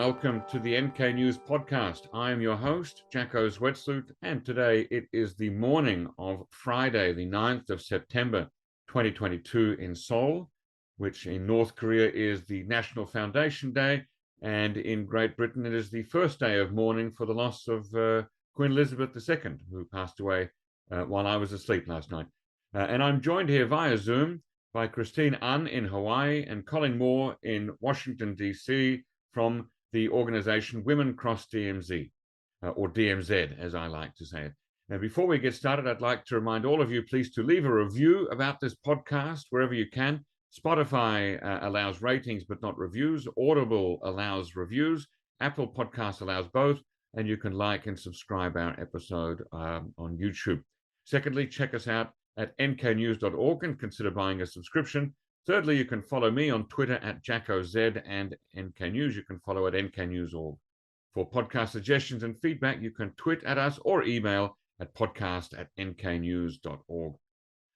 welcome to the NK News podcast. I am your host, Jacko Zwetsloot, and today it is the morning of Friday, the 9th of September, 2022 in Seoul, which in North Korea is the National Foundation Day, and in Great Britain it is the first day of mourning for the loss of Queen Elizabeth II, who passed away while I was asleep last night. And I'm joined here via Zoom by Christine Ahn in Hawaii and Colleen Moore in Washington, D.C., from the organization Women Cross DMZ, or DMZ, as I like to say it. Now, before we get started, I'd like to remind all of you, please, to leave a review about this podcast wherever you can. Spotify allows ratings, but not reviews. Audible allows reviews. Apple Podcasts allows both. And you can like and subscribe our episode on YouTube. Secondly, check us out at nknews.org and consider buying a subscription. Thirdly, you can follow me on Twitter at JackoZ and NK News. You can follow at nknews.org. For podcast suggestions and feedback, you can tweet at us or email at podcast@nknews.org.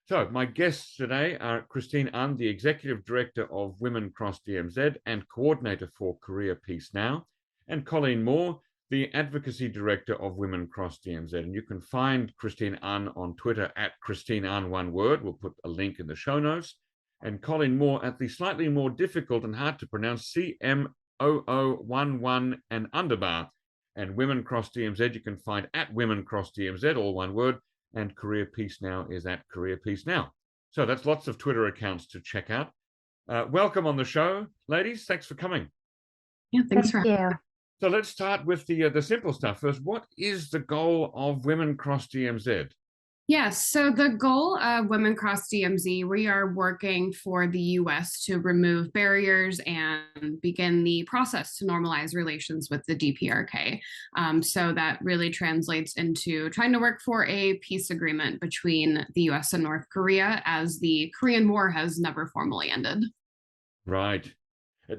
So my guests today are Christine Ahn, the Executive Director of Women Cross DMZ and Coordinator for Korea Peace Now, and Colleen Moore, the Advocacy Director of Women Cross DMZ. And you can find Christine Ahn on Twitter at Christine Ahn, one word. We'll put a link in the show notes. And Colleen Moore at the slightly more difficult and hard to pronounce CMOO11 and underbar. And Women Cross DMZ you can find at Women Cross DMZ, all one word. And Korea Peace Now is at Korea Peace Now. So that's lots of Twitter accounts to check out. Welcome on the show, ladies. Thanks for coming. Yeah, thanks for having me. So let's start with the simple stuff first. What is the goal of Women Cross DMZ? Yes, so the goal of Women Cross DMZ, we are working for the U.S. to remove barriers and begin the process to normalize relations with the DPRK. So that really translates into trying to work for a peace agreement between the U.S. and North Korea, as the Korean War has never formally ended. Right.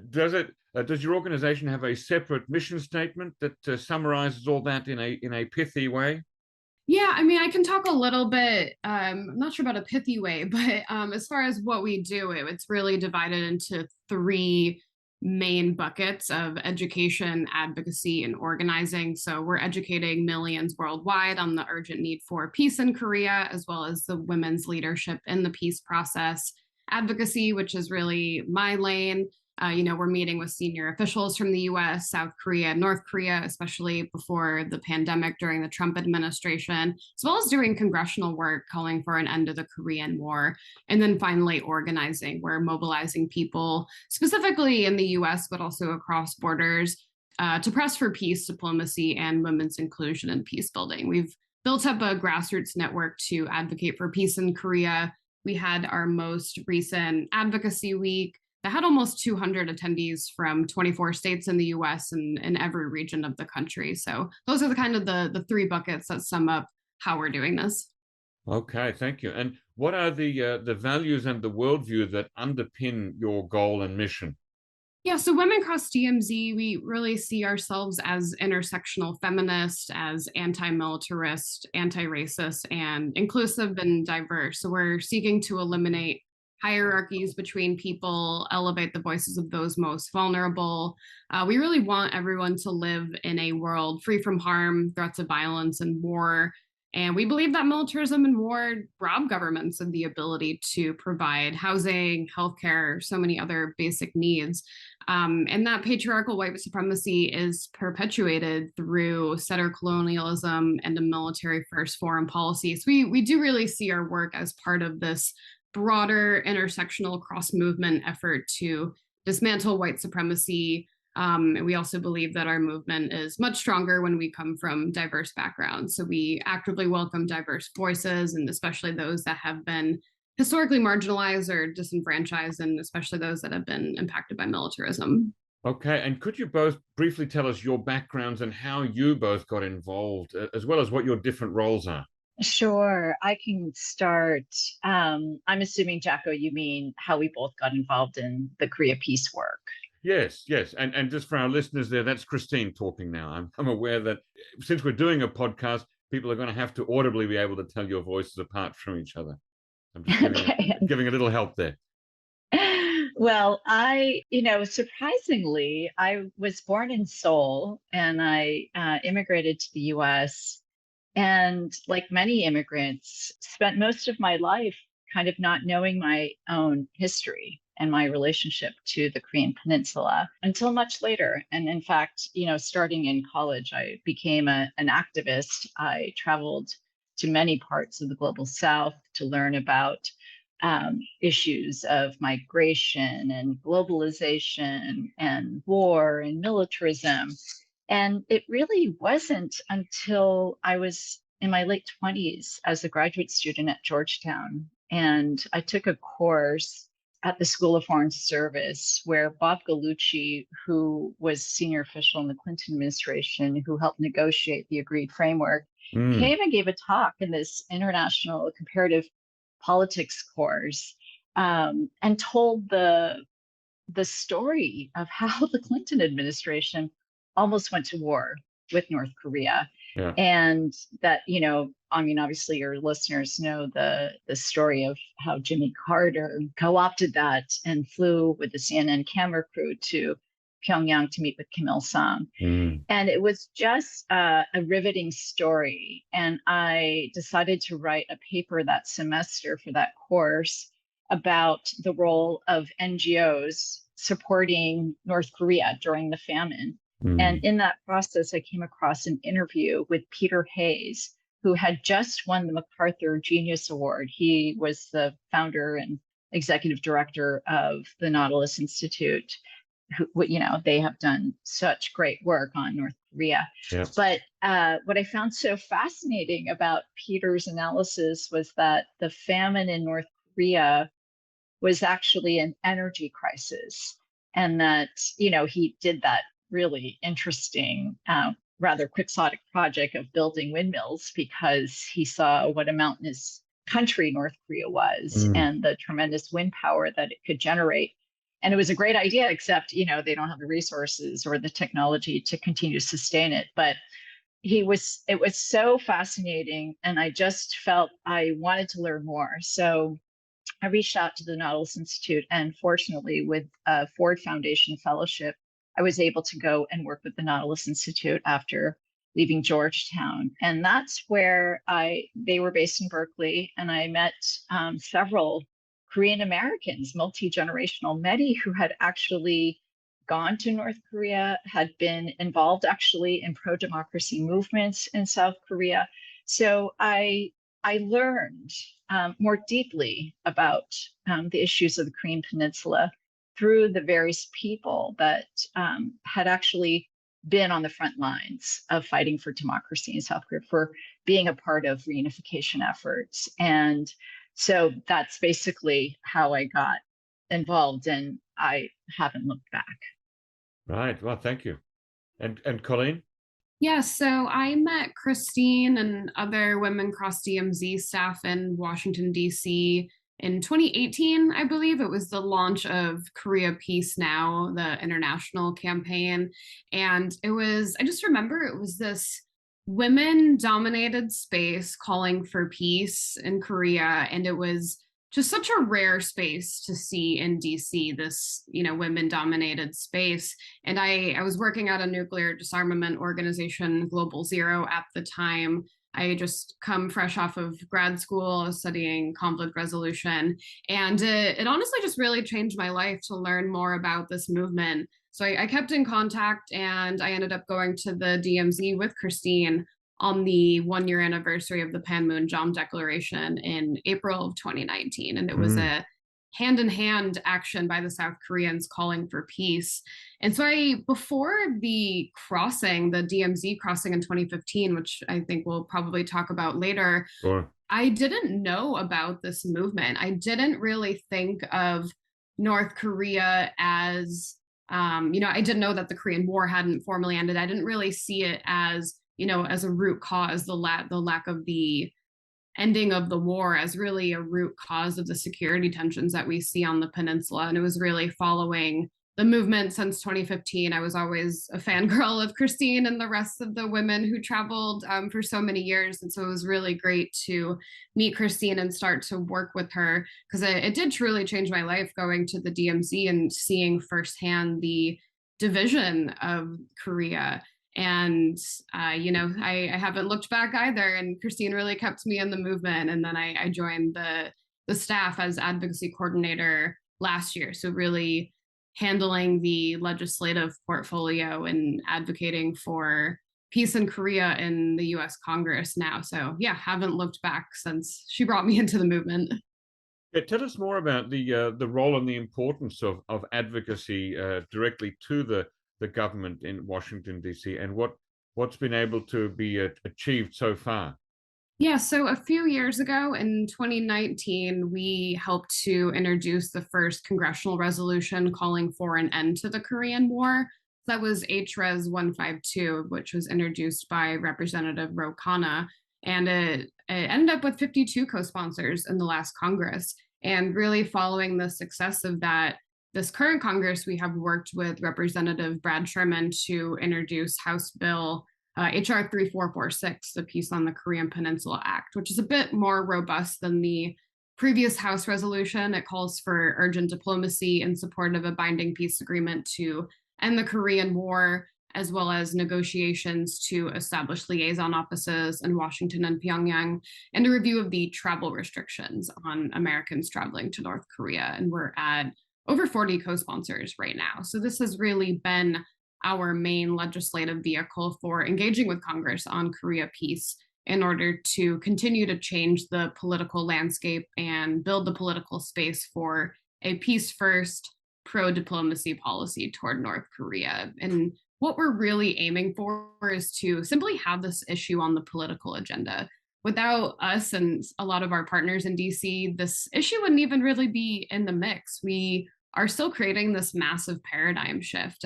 Does your organization have a separate mission statement that summarizes all that in a pithy way? Yeah, I mean, I can talk a little bit, I'm not sure about a pithy way, but as far as what we do, it's really divided into three main buckets of education, advocacy, and organizing. So we're educating millions worldwide on the urgent need for peace in Korea, as well as the women's leadership in the peace process. Advocacy, which is really my lane. We're meeting with senior officials from the US, South Korea, North Korea, especially before the pandemic during the Trump administration, as well as doing congressional work calling for an end to the Korean War. And then finally, organizing. We're mobilizing people specifically in the US, but also across borders to press for peace, diplomacy, and women's inclusion in peace building. We've built up a grassroots network to advocate for peace in Korea. We had our most recent advocacy week that had almost 200 attendees from 24 states in the US and in every region of the country. So those are the three buckets that sum up how we're doing this. Okay, thank you. And what are the values and the worldview that underpin your goal and mission? Yeah, so Women Cross DMZ, we really see ourselves as intersectional feminist, as anti-militarist, anti-racist, and inclusive and diverse. So we're seeking to eliminate hierarchies between people, elevate the voices of those most vulnerable. We really want everyone to live in a world free from harm, threats of violence, and war. And we believe that militarism and war rob governments of the ability to provide housing, healthcare, so many other basic needs. And that patriarchal white supremacy is perpetuated through settler colonialism and a military-first foreign policy. So we do really see our work as part of this broader intersectional cross-movement effort to dismantle white supremacy. And we also believe that our movement is much stronger when we come from diverse backgrounds. So we actively welcome diverse voices, and especially those that have been historically marginalized or disenfranchised, and especially those that have been impacted by militarism. Okay, and could you both briefly tell us your backgrounds and how you both got involved, as well as what your different roles are? Sure, I can start. I'm assuming, Jacko, you mean how we both got involved in the Korea peace work. Yes. And just for our listeners there, that's Christine talking now. I'm aware that since we're doing a podcast, people are going to have to audibly be able to tell your voices apart from each other. I'm just giving a little help there. Well, surprisingly, I was born in Seoul and I immigrated to the US. And like many immigrants, spent most of my life kind of not knowing my own history and my relationship to the Korean Peninsula until much later. And in fact, starting in college, I became an activist. I traveled to many parts of the global South to learn about issues of migration and globalization and war and militarism. And it really wasn't until I was in my late 20s as a graduate student at Georgetown. And I took a course at the School of Foreign Service where Bob Gallucci, who was senior official in the Clinton administration, who helped negotiate the agreed framework, came and gave a talk in this international comparative politics course, and told the story of how the Clinton administration almost went to war with North Korea. Yeah. And that, obviously your listeners know the story of how Jimmy Carter co-opted that and flew with the CNN camera crew to Pyongyang to meet with Kim Il-sung. And it was just a riveting story. And I decided to write a paper that semester for that course about the role of NGOs supporting North Korea during the famine. And in that process, I came across an interview with Peter Hayes, who had just won the MacArthur Genius Award. He was the founder and executive director of the Nautilus Institute. Who, they have done such great work on North Korea. Yeah. But what I found so fascinating about Peter's analysis was that the famine in North Korea was actually an energy crisis. And that, he did that really interesting, rather quixotic project of building windmills because he saw what a mountainous country North Korea was and the tremendous wind power that it could generate. And it was a great idea, except, they don't have the resources or the technology to continue to sustain it. But it was so fascinating. And I just felt I wanted to learn more. So I reached out to the Nautilus Institute, and fortunately, with a Ford Foundation fellowship, I was able to go and work with the Nautilus Institute after leaving Georgetown. And that's where they were based in Berkeley, and I met several Korean Americans, multi-generational, many who had actually gone to North Korea, had been involved actually in pro-democracy movements in South Korea. So I learned more deeply about the issues of the Korean Peninsula through the various people that had actually been on the front lines of fighting for democracy in South Korea, for being a part of reunification efforts. And so that's basically how I got involved, and I haven't looked back. Right. Well, thank you. And Colleen? Yeah, so I met Christine and other Women Cross DMZ staff in Washington, D.C. in 2018, I believe. It was the launch of Korea Peace Now, the international campaign. And I just remember it was this women-dominated space calling for peace in Korea. And it was just such a rare space to see in DC, this, women-dominated space. And I was working at a nuclear disarmament organization, Global Zero, at the time. I just come fresh off of grad school studying conflict resolution. And it honestly just really changed my life to learn more about this movement. So I kept in contact, and I ended up going to the DMZ with Christine on the 1-year anniversary of the Panmunjom Declaration in April of 2019. And it was a hand-in-hand action by the South Koreans calling for peace. And so before the crossing, the DMZ crossing in 2015, which I think we'll probably talk about later, Sure. I didn't know about this movement. I didn't really think of North Korea as, I didn't know that the Korean War hadn't formally ended. I didn't really see it as, as a root cause, the lack of the ending of the war as really a root cause of the security tensions that we see on the peninsula. And it was really following the movement since 2015. I was always a fangirl of Christine and the rest of the women who traveled for so many years. And so it was really great to meet Christine and start to work with her, because it did truly change my life going to the DMZ and seeing firsthand the division of Korea. And, I haven't looked back either. And Christine really kept me in the movement. And then I joined the staff as advocacy coordinator last year. So really handling the legislative portfolio and advocating for peace in Korea in the US Congress now. So yeah, haven't looked back since she brought me into the movement. Yeah, tell us more about the role and the importance of advocacy directly to the government in Washington, D.C., and what's been able to be achieved so far. Yeah, so a few years ago in 2019, we helped to introduce the first congressional resolution calling for an end to the Korean War. That was HRES 152, which was introduced by Representative Ro Khanna, and it ended up with 52 co-sponsors in the last Congress. And really following the success of that, this current Congress, we have worked with Representative Brad Sherman to introduce House Bill HR 3446, the Peace on the Korean Peninsula Act, which is a bit more robust than the previous House resolution. It calls for urgent diplomacy in support of a binding peace agreement to end the Korean War, as well as negotiations to establish liaison offices in Washington and Pyongyang, and a review of the travel restrictions on Americans traveling to North Korea. And we're at over 40 co-sponsors right now. So this has really been our main legislative vehicle for engaging with Congress on Korea peace in order to continue to change the political landscape and build the political space for a peace first, pro diplomacy policy toward North Korea. And what we're really aiming for is to simply have this issue on the political agenda. Without us and a lot of our partners in DC, this issue wouldn't even really be in the mix. We are still creating this massive paradigm shift.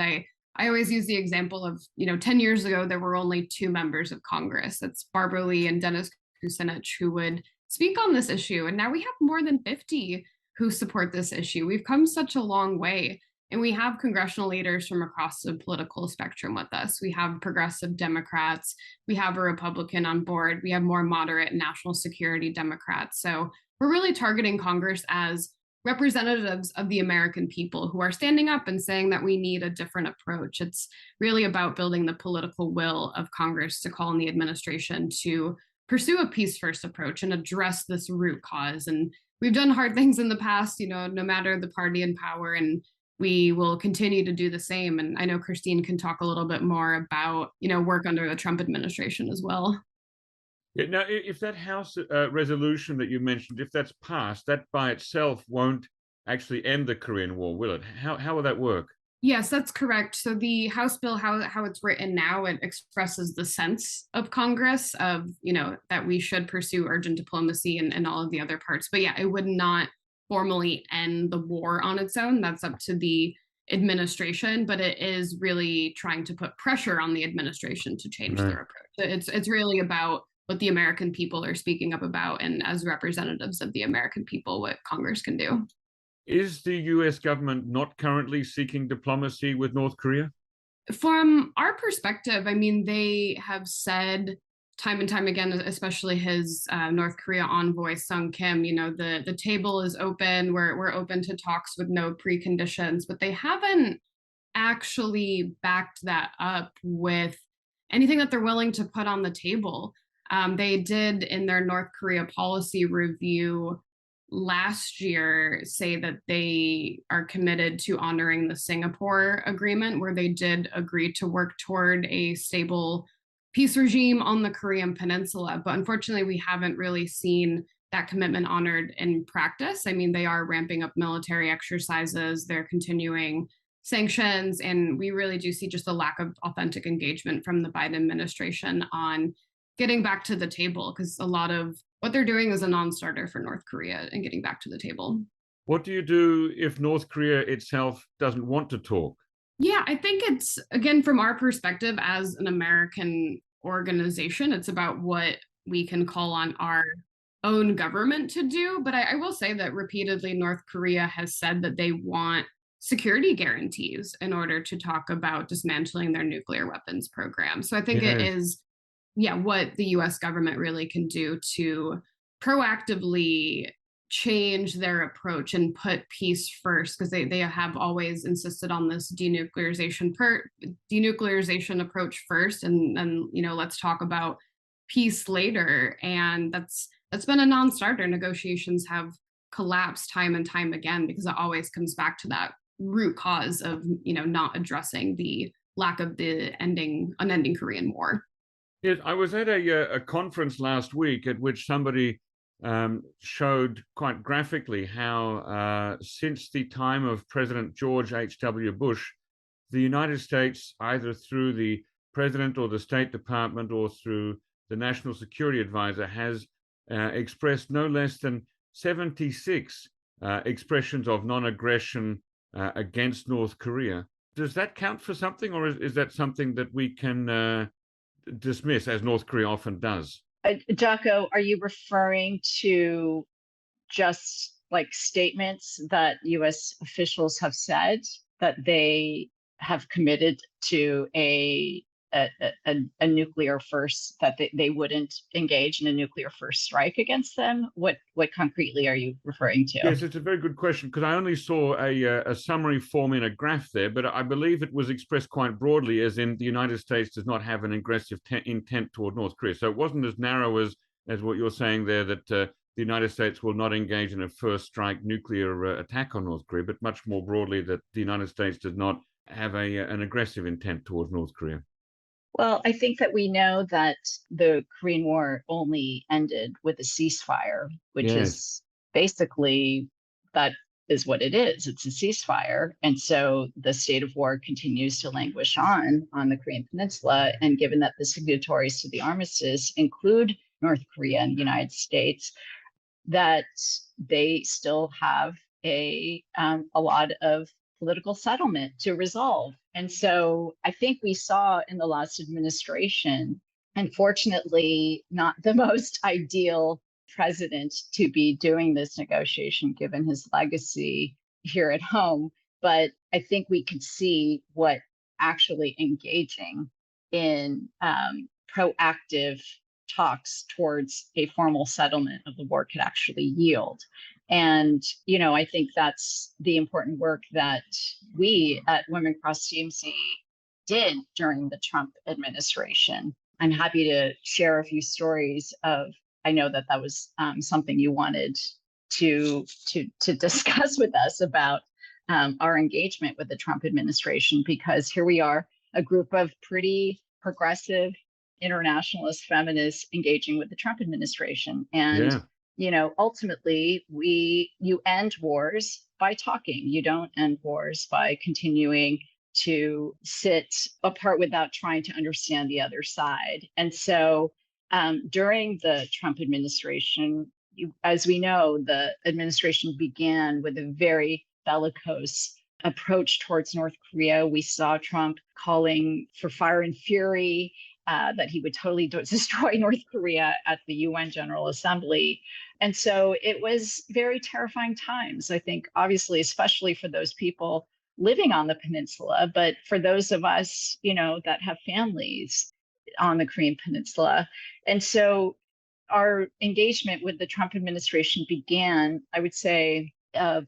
I always use the example of, 10 years ago, there were only two members of Congress. That's Barbara Lee and Dennis Kucinich, who would speak on this issue. And now we have more than 50 who support this issue. We've come such a long way. And we have congressional leaders from across the political spectrum with us. We have progressive Democrats. We have a Republican on board. We have more moderate national security Democrats. So we're really targeting Congress as representatives of the American people who are standing up and saying that we need a different approach. It's really about building the political will of Congress to call on the administration to pursue a peace first approach and address this root cause. And we've done hard things in the past, no matter the party in power, and we will continue to do the same. And I know Christine can talk a little bit more about, work under the Trump administration as well. Yeah, now, if that House resolution that you mentioned, if that's passed, that by itself won't actually end the Korean War, will it? How will that work? Yes, that's correct. So the House bill, how it's written now, it expresses the sense of Congress of, that we should pursue urgent diplomacy and all of the other parts. But yeah, it would not formally end the war on its own. That's up to the administration, but it is really trying to put pressure on the administration to change their approach. It's really about what the American people are speaking up about, and as representatives of the American people, what Congress can do. Is the US government not currently seeking diplomacy with North Korea? From our perspective, they have said time and time again, especially his North Korea envoy, Sung Kim, the table is open, we're open to talks with no preconditions, but they haven't actually backed that up with anything that they're willing to put on the table. They did, in their North Korea policy review last year, say that they are committed to honoring the Singapore agreement, where they did agree to work toward a stable peace regime on the Korean Peninsula. But unfortunately, we haven't really seen that commitment honored in practice. They are ramping up military exercises, they're continuing sanctions, and we really do see just a lack of authentic engagement from the Biden administration on getting back to the table, because a lot of what they're doing is a non-starter for North Korea and getting back to the table. What do you do if North Korea itself doesn't want to talk? Yeah, I think it's, again, from our perspective as an American organization, it's about what we can call on our own government to do. But I will say that repeatedly North Korea has said that they want security guarantees in order to talk about dismantling their nuclear weapons program. So I think it Yes. is, what the US government really can do to proactively change their approach and put peace first, because they have always insisted on this denuclearization approach first, and let's talk about peace later. And that's been a non-starter. Negotiations have collapsed time and time again because it always comes back to that root cause of not addressing the lack of the unending Korean War. Yes, I was at a conference last week at which somebody showed quite graphically how since the time of President George H.W. Bush, the United States, either through the president or the State Department or through the National Security Advisor, has expressed no less than 76 expressions of non-aggression against North Korea. Does that count for something, or is that something that we can dismiss, as North Korea often does? Jocko, are you referring to just like statements that U.S. officials have said that they have committed to a nuclear first, that they wouldn't engage in a nuclear first strike against them? What concretely are you referring to? Yes, it's a very good question, because I only saw a summary form in a graph there, but I believe it was expressed quite broadly, as in the United States does not have an aggressive intent toward North Korea. So it wasn't as narrow as what you're saying there, that the United States will not engage in a first strike nuclear attack on North Korea, but much more broadly that the United States does not have an aggressive intent towards North Korea. Well, I think that we know that the Korean War only ended with a ceasefire, which is basically, that is what it is. It's a ceasefire. And so the state of war continues to languish on the Korean Peninsula. And given that the signatories to the armistice include North Korea and the United States, that they still have a lot of political settlement to resolve. And so I think we saw in the last administration, unfortunately, not the most ideal president to be doing this negotiation, given his legacy here at home. But I think we could see what actually engaging in proactive talks towards a formal settlement of the war could actually yield. And, I think that's the important work that we at Women Cross DMZ did during the Trump administration. I'm happy to share a few stories of, I know that was something you wanted to discuss with us about our engagement with the Trump administration, because here we are, a group of pretty progressive internationalist feminists engaging with the Trump administration. And ultimately, you end wars by talking. You don't end wars by continuing to sit apart without trying to understand the other side. And so during the Trump administration, as we know, the administration began with a very bellicose approach towards North Korea. We saw Trump calling for fire and fury, that he would totally destroy North Korea at the UN General Assembly. And so it was very terrifying times, I think, obviously, especially for those people living on the peninsula, but for those of us, that have families on the Korean Peninsula. And so our engagement with the Trump administration began, I would say, of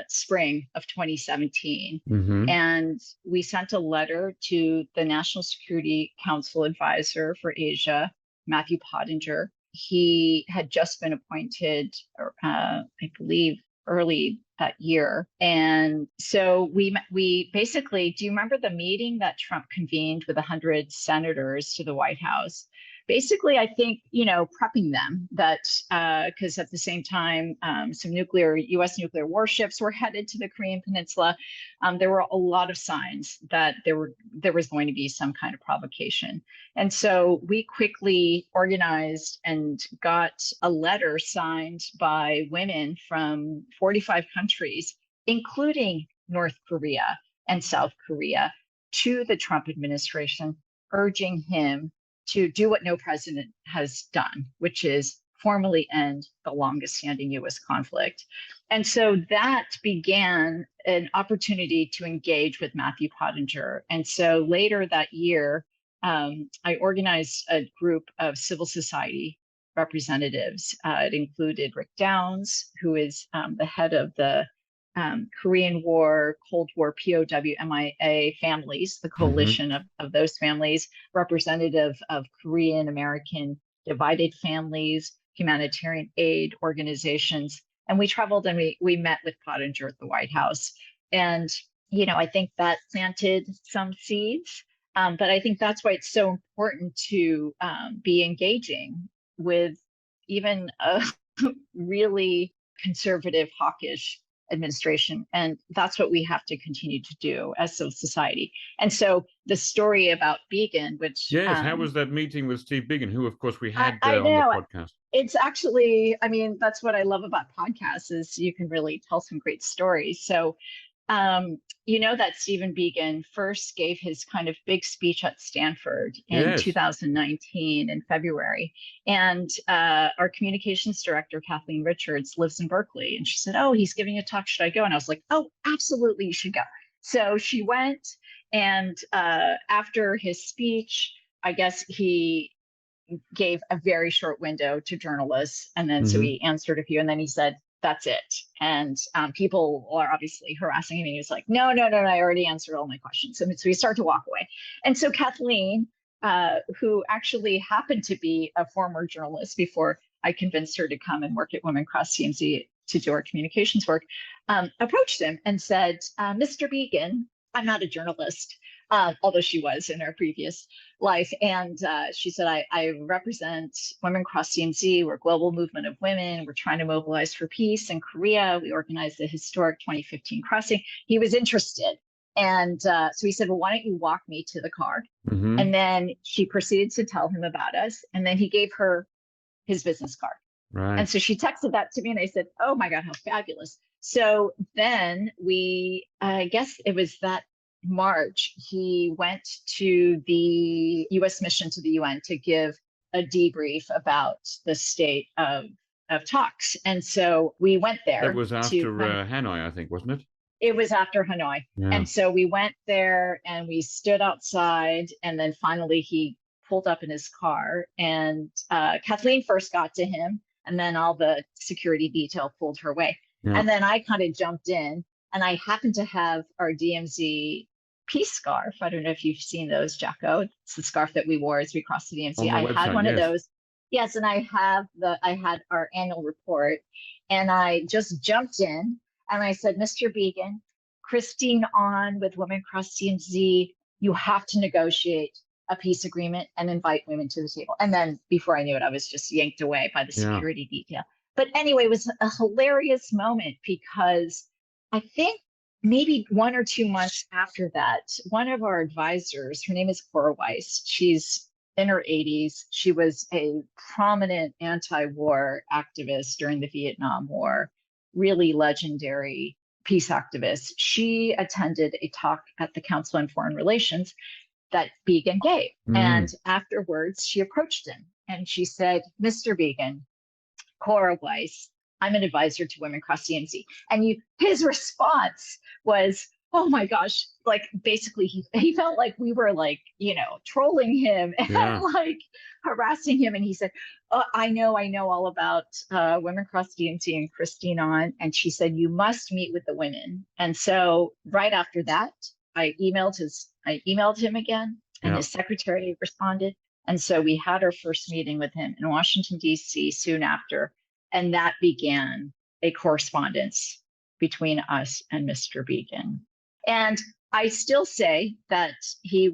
spring of 2017. Mm-hmm. And we sent a letter to the National Security Council advisor for Asia, Matthew Pottinger. He had just been appointed, I believe, early that year. And so we basically, do you remember the meeting that Trump convened with 100 senators to the White House? Basically, I think, prepping them that, because at the same time, some U.S. nuclear warships were headed to the Korean Peninsula. There were a lot of signs that there was going to be some kind of provocation. And so we quickly organized and got a letter signed by women from 45 countries, including North Korea and South Korea, to the Trump administration, urging him to do what no president has done, which is formally end the longest standing U.S. conflict. And so that began an opportunity to engage with Matthew Pottinger. And so later that year, I organized a group of civil society representatives. It included Rick Downs, who is the head of the Korean War, Cold War POW MIA families, the coalition of those families, representative of Korean American divided families, humanitarian aid organizations. And we traveled and we met with Pottinger at the White House. And, I think that planted some seeds. But I think that's why it's so important to be engaging with even a really conservative, hawkish administration. And that's what we have to continue to do as civil society. And so the story about Beacon, which... Yes, how was that meeting with Steve Bannon, who, of course, we had I on the podcast? It's actually, that's what I love about podcasts is you can really tell some great stories. So, that Stephen Beacon first gave his kind of big speech at Stanford in 2019 in February. And our communications director, Kathleen Richards, lives in Berkeley. And she said, "Oh, he's giving a talk. Should I go?" And I was like, "Oh, absolutely, you should go." So she went. And after his speech, I guess he gave a very short window to journalists. And then so he answered a few. And then he said, "That's it." And people are obviously harassing him. And he was like, no, I already answered all my questions. So he started to walk away. And so Kathleen, who actually happened to be a former journalist before I convinced her to come and work at Women Cross DMZ to do our communications work, approached him and said, "Mr. Beacon, I'm not a journalist," although she was in her previous life. And she said, I represent Women Cross DMZ. We're a global movement of women. We're trying to mobilize for peace in Korea. We organized the historic 2015 crossing. He was interested. And so he said, "Well, why don't you walk me to the car?" And then she proceeded to tell him about us. And then he gave her his business card. Right. And so she texted that to me and I said, "Oh my God, how fabulous." So then I guess it was that March, he went to the U.S. mission to the UN to give a debrief about the state of talks. And so we went there. That was after Hanoi, I think, wasn't it? It was after Hanoi. Yeah. And so we went there and we stood outside. And then finally he pulled up in his car and Kathleen first got to him. And then all the security detail pulled her way. Yeah. And then I kind of jumped in and I happened to have our DMZ peace scarf. I don't know if you've seen those, Jacko. It's the scarf that we wore as we crossed the DMZ. I had one of those. Yes, and I had our annual report, and I just jumped in and I said, "Mr. Beacon, Christine Ahn with Women Cross DMZ, you have to negotiate a peace agreement and invite women to the table." And then before I knew it, I was just yanked away by the security detail. But anyway, it was a hilarious moment because I think maybe 1 or 2 months after that, one of our advisors, her name is Cora Weiss. She's in her 80s. She was a prominent anti-war activist during the Vietnam War, really legendary peace activist. She attended a talk at the Council on Foreign Relations that Beacon gave. And afterwards, she approached him and she said, "Mr. Beacon, Cora Weiss, I'm an advisor to Women Cross DMZ." And his response was, "Oh my gosh," like basically he felt like we were like, trolling him and like harassing him. And he said, "Oh, I know all about Women Cross DMZ and Christine Ahn." And she said, "You must meet with the women." And so right after that, I emailed him again and his secretary responded. And so we had our first meeting with him in Washington, D.C. soon after. And that began a correspondence between us and Mr. Beacon. And I still say that he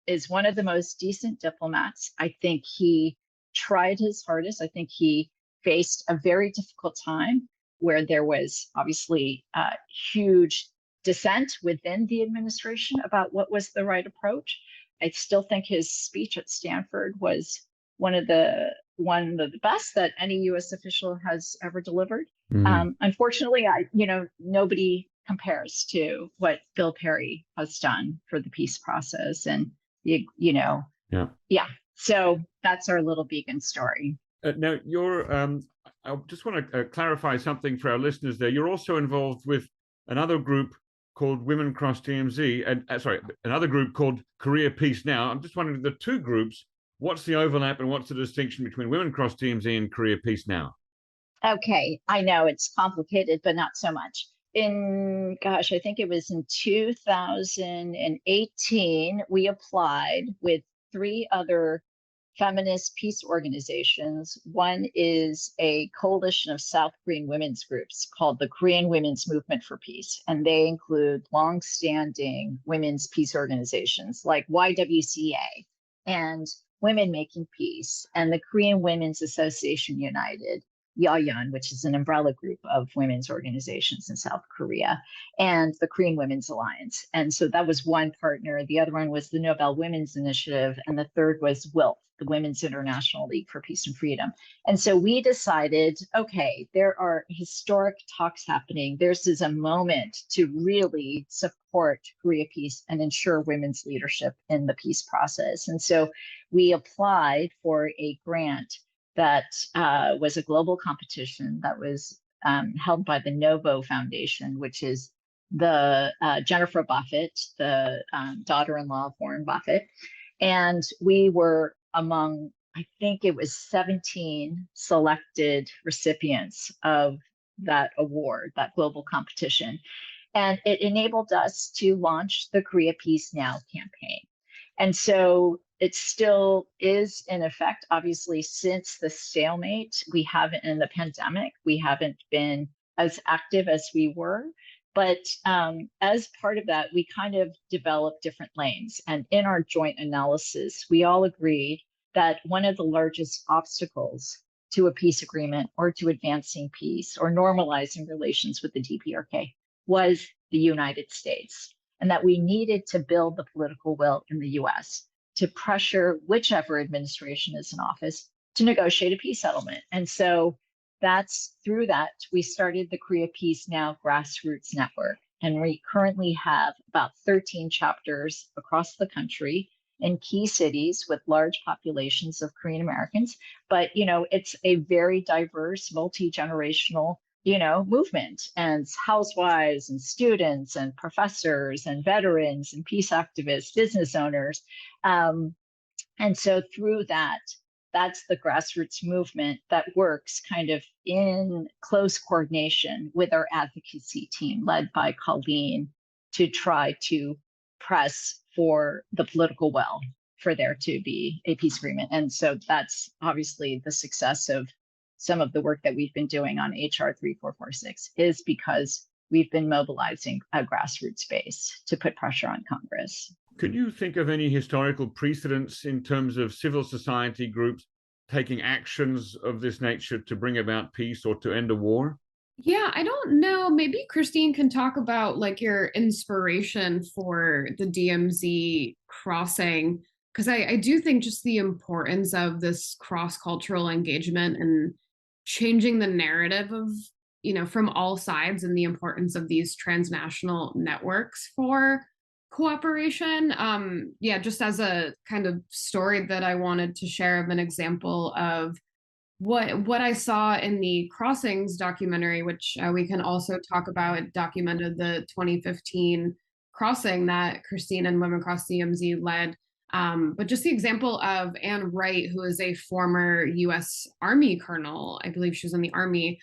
is one of the most decent diplomats. I think he tried his hardest. I think he faced a very difficult time where there was obviously huge dissent within the administration about what was the right approach. I still think his speech at Stanford was one of the best that any U.S. official has ever delivered. Unfortunately, nobody compares to what Bill Perry has done for the peace process, and So that's our little Beacon story. Now, I just want to clarify something for our listeners there. You're also involved with another group called Women Cross DMZ, and another group called Korea Peace Now. I'm just wondering, the two groups, what's the overlap and what's the distinction between Women Cross DMZ and Korea Peace Now? Okay, I know it's complicated, but not so much. I think it was in 2018, we applied with three other feminist peace organizations. One is a coalition of South Korean women's groups called the Korean Women's Movement for Peace, and they include longstanding women's peace organizations like YWCA and Women Making Peace and the Korean Women's Association United, Yaeon, which is an umbrella group of women's organizations in South Korea, and the Korean Women's Alliance. And so that was one partner. The other one was the Nobel Women's Initiative, and the third was WILF, the Women's International League for Peace and Freedom. And so we decided, okay, there are historic talks happening. This is a moment to really support Korea Peace and ensure women's leadership in the peace process. And so we applied for a grant that was a global competition that was held by the Novo Foundation, which is the Jennifer Buffett, the daughter-in-law of Warren Buffett. And we were among, I think it was 17 selected recipients of that award, that global competition. And it enabled us to launch the Korea Peace Now campaign. And so it still is in effect. Obviously, since the stalemate, we haven't, in the pandemic, we haven't been as active as we were. But as part of that, we kind of developed different lanes. And in our joint analysis, we all agreed that one of the largest obstacles to a peace agreement or to advancing peace or normalizing relations with the DPRK was the United States, and that we needed to build the political will in the US to pressure whichever administration is in office to negotiate a peace settlement. And so that's through that, we started the Korea Peace Now grassroots network. And we currently have about 13 chapters across the country in key cities with large populations of Korean Americans. But, it's a very diverse, multi-generational movement, and housewives and students and professors and veterans and peace activists, business owners. And so through that, that's the grassroots movement that works kind of in close coordination with our advocacy team led by Colleen to try to press for the political will for there to be a peace agreement. And so that's obviously the success of some of the work that we've been doing on HR 3446 is because we've been mobilizing a grassroots base to put pressure on Congress. Could you think of any historical precedents in terms of civil society groups taking actions of this nature to bring about peace or to end a war? Yeah, I don't know. Maybe Christine can talk about like your inspiration for the DMZ crossing, because I do think just the importance of this cross-cultural engagement and changing the narrative of, from all sides, and the importance of these transnational networks for cooperation. Just as a kind of story that I wanted to share of an example of what I saw in the Crossings documentary, which we can also talk about. It documented the 2015 crossing that Christine and Women Cross DMZ led. But just the example of Anne Wright, who is a former US Army colonel, I believe she was in the Army,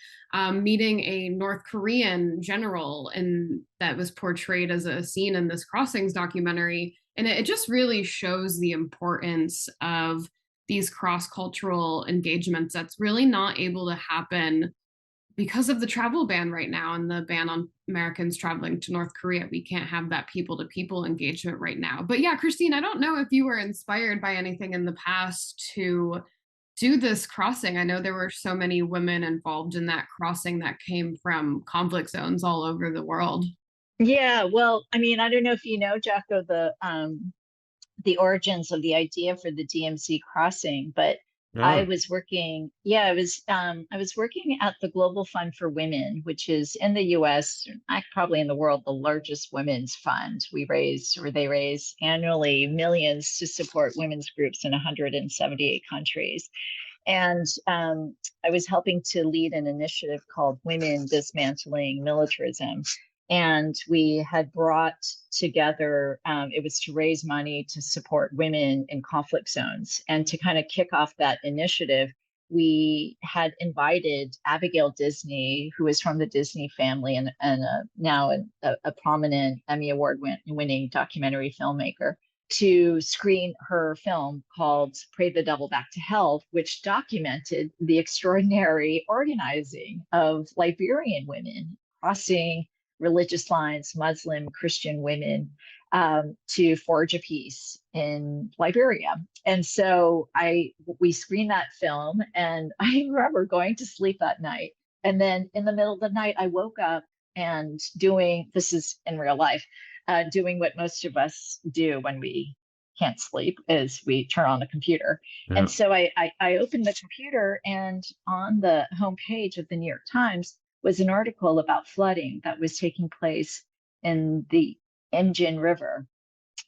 meeting a North Korean general, and that was portrayed as a scene in this Crossings documentary. And it just really shows the importance of these cross-cultural engagements that's really not able to happen because of the travel ban right now and the ban on Americans traveling to North Korea. We can't have that people-to-people engagement right now. But yeah, Christine, I don't know if you were inspired by anything in the past to do this crossing. I know there were so many women involved in that crossing that came from conflict zones all over the world. Yeah, well, I mean, I don't know if you know, Jacko, the origins of the idea for the DMZ crossing, but I was working, I was working at the Global Fund for Women, which is in the US, probably in the world, the largest women's fund. They raise annually millions to support women's groups in 178 countries. And I was helping to lead an initiative called Women Dismantling Militarism. And we had brought together, it was to raise money to support women in conflict zones. And to kind of kick off that initiative, we had invited Abigail Disney, who is from the Disney family and now a prominent Emmy Award winning documentary filmmaker, to screen her film called Pray the Devil Back to Hell, which documented the extraordinary organizing of Liberian women crossing religious lines, Muslim, Christian women, to forge a peace in Liberia. And so we screened that film, and I remember going to sleep that night. And then in the middle of the night, I woke up and this is in real life, doing what most of us do when we can't sleep, is we turn on the computer. Yeah. And so I opened the computer, and on the homepage of the New York Times was an article about flooding that was taking place in the Imjin River,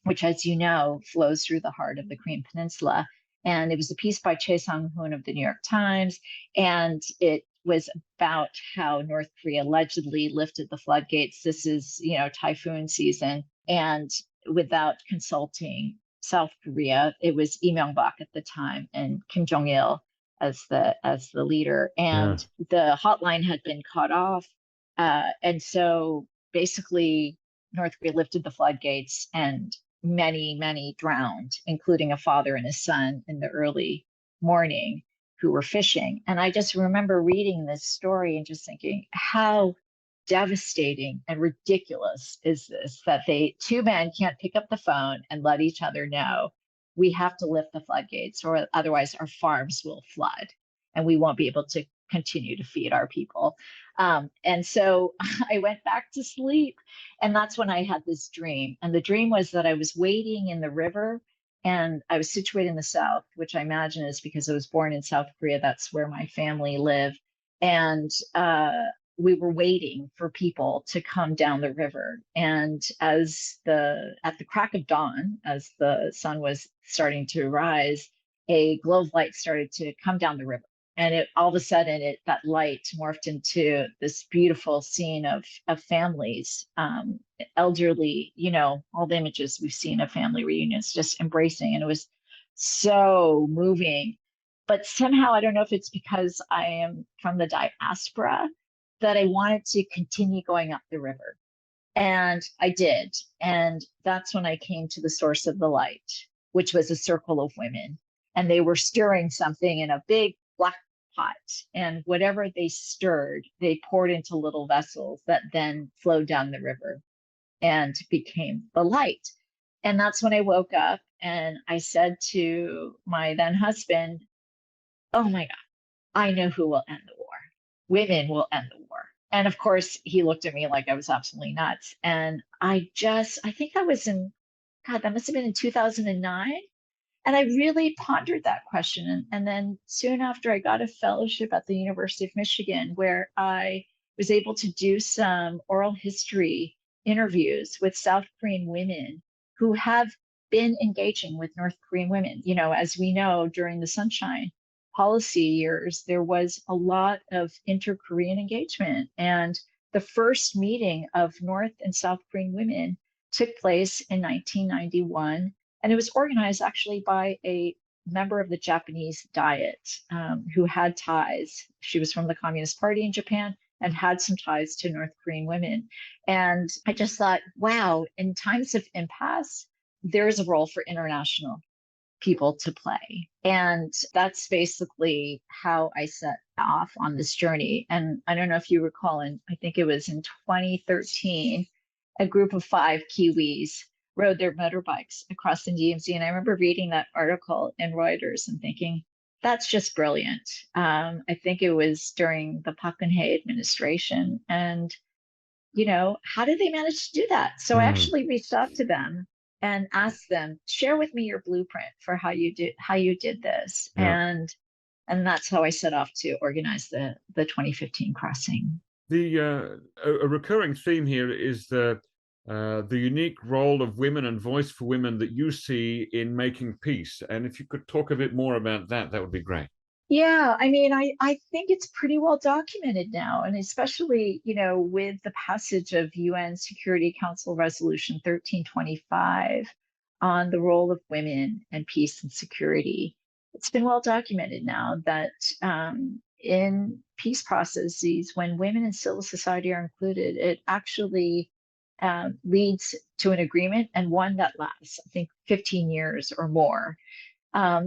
which, as you know, flows through the heart of the Korean Peninsula. And it was a piece by Chae Sang-hoon of the New York Times, and it was about how North Korea allegedly lifted the floodgates. This is, typhoon season, and without consulting South Korea. It was Lee Myung-bak at the time and Kim Jong-il as the leader, and the hotline had been cut off, and so basically North Korea lifted the floodgates, and many drowned, including a father and his son in the early morning who were fishing. And I just remember reading this story and just thinking, how devastating and ridiculous is this, that two men can't pick up the phone and let each other know, we have to lift the floodgates, or otherwise our farms will flood and we won't be able to continue to feed our people. And so I went back to sleep, and that's when I had this dream. And the dream was that I was wading in the river, and I was situated in the South, which I imagine is because I was born in South Korea. That's where my family lived. And we were waiting for people to come down the river. And at the crack of dawn, as the sun was starting to rise, a glow of light started to come down the river. And all of a sudden, that light morphed into this beautiful scene of families, elderly, all the images we've seen of family reunions, just embracing. And it was so moving. But somehow, I don't know if it's because I am from the diaspora, that I wanted to continue going up the river. And I did. And that's when I came to the source of the light, which was a circle of women. And they were stirring something in a big black pot. And whatever they stirred, they poured into little vessels that then flowed down the river and became the light. And that's when I woke up, and I said to my then husband, oh my God, I know who will end the war. Women will end the war. And of course, he looked at me like I was absolutely nuts. And I think I was that must have been in 2009. And I really pondered that question. And then soon after, I got a fellowship at the University of Michigan, where I was able to do some oral history interviews with South Korean women who have been engaging with North Korean women. As we know, during the Sunshine Policy years, there was a lot of inter-Korean engagement. And the first meeting of North and South Korean women took place in 1991. And it was organized actually by a member of the Japanese Diet who had ties. She was from the Communist Party in Japan and had some ties to North Korean women. And I just thought, wow, in times of impasse, there is a role for international people to play. And that's basically how I set off on this journey. And I don't know if you recall, I think it was in 2013, a group of 5 Kiwis rode their motorbikes across the DMZ. And I remember reading that article in Reuters and thinking, that's just brilliant. I think it was during the Park Geun-hye administration. And, how did they manage to do that? So I actually reached out to them and asked them, share with me your blueprint for how you did this. Yeah. And that's how I set off to organize the 2015 crossing. A recurring theme here is the unique role of women and voice for women that you see in making peace. And if you could talk a bit more about that, that would be great. Yeah, I mean, I think it's pretty well documented now, and especially, with the passage of UN Security Council Resolution 1325 on the role of women and peace and security. It's been well documented now that in peace processes, when women and civil society are included, it actually leads to an agreement, and one that lasts, I think, 15 years or more.